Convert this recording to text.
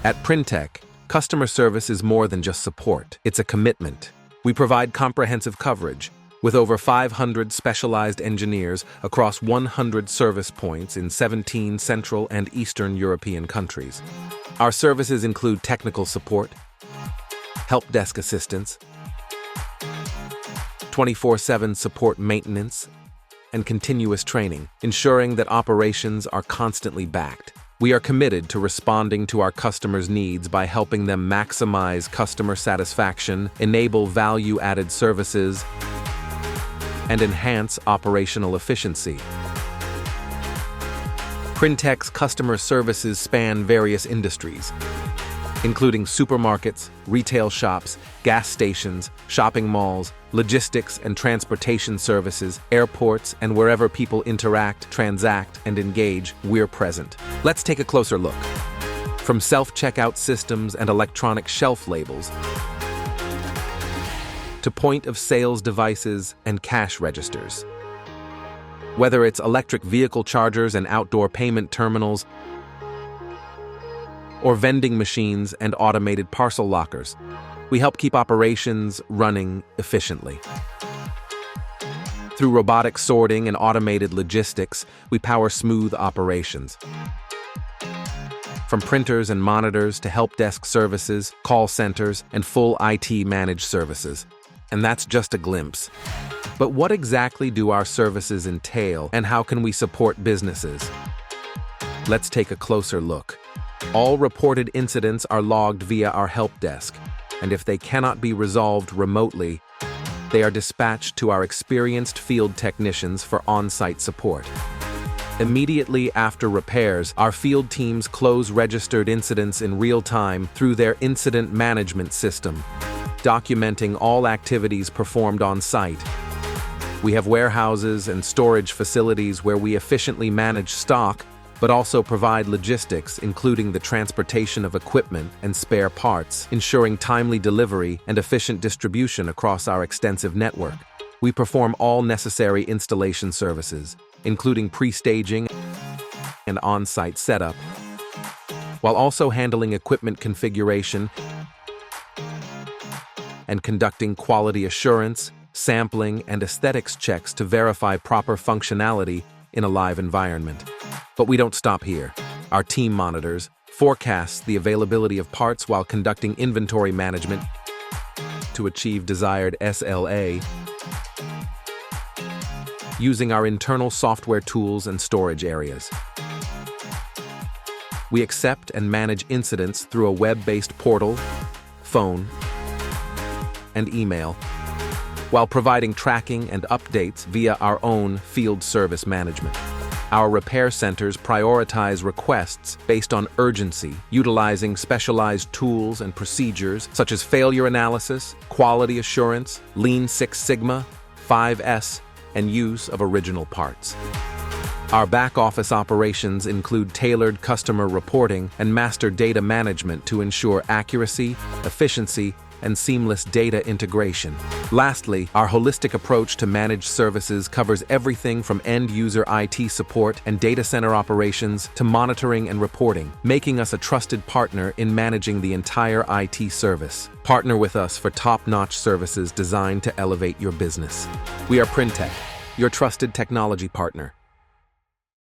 At Printec, customer service is more than just support. It's a commitment. We provide comprehensive coverage, with over 500 specialized engineers across 100 service points in 17 Central and Eastern European countries. Our services include technical support, helpdesk assistance, 24/7 support maintenance, and continuous training, ensuring that operations are constantly backed. We are committed to responding to our customers' needs by helping them maximize customer satisfaction, enable value-added services, and enhance operational efficiency. Printec's customer services span various industries, including supermarkets, retail shops, gas stations, shopping malls, logistics and transportation services, airports, and wherever people interact, transact, and engage, we're present. Let's take a closer look. From self-checkout systems and electronic shelf labels to point-of-sales devices and cash registers. Whether it's electric vehicle chargers and outdoor payment terminals, or vending machines and automated parcel lockers, we help keep operations running efficiently. Through robotic sorting and automated logistics, we power smooth operations. From printers and monitors to helpdesk services, call centers, and full IT managed services. And that's just a glimpse. But what exactly do our services entail, and how can we support businesses? Let's take a closer look. All reported incidents are logged via our help desk, and if they cannot be resolved remotely, they are dispatched to our experienced field technicians for on-site support. Immediately after repairs, our field teams close registered incidents in real time through their incident management system, documenting all activities performed on site. We have warehouses and storage facilities where we efficiently manage stock, but also provide logistics, including the transportation of equipment and spare parts, ensuring timely delivery and efficient distribution across our extensive network. We perform all necessary installation services, including pre-staging and on-site setup, while also handling equipment configuration and conducting quality assurance, sampling, and aesthetics checks to verify proper functionality in a live environment. But we don't stop here. Our team monitors, forecasts the availability of parts while conducting inventory management to achieve desired SLA, using our internal software tools and storage areas. We accept and manage incidents through a web-based portal, phone, and email, while providing tracking and updates via our own field service management. Our repair centers prioritize requests based on urgency, utilizing specialized tools and procedures such as failure analysis, quality assurance, Lean Six Sigma, 5S, and use of original parts. Our back-office operations include tailored customer reporting and master data management to ensure accuracy, efficiency, and seamless data integration. Lastly, our holistic approach to managed services covers everything from end-user IT support and data center operations to monitoring and reporting, making us a trusted partner in managing the entire IT service. Partner with us for top-notch services designed to elevate your business. We are Printec, your trusted technology partner.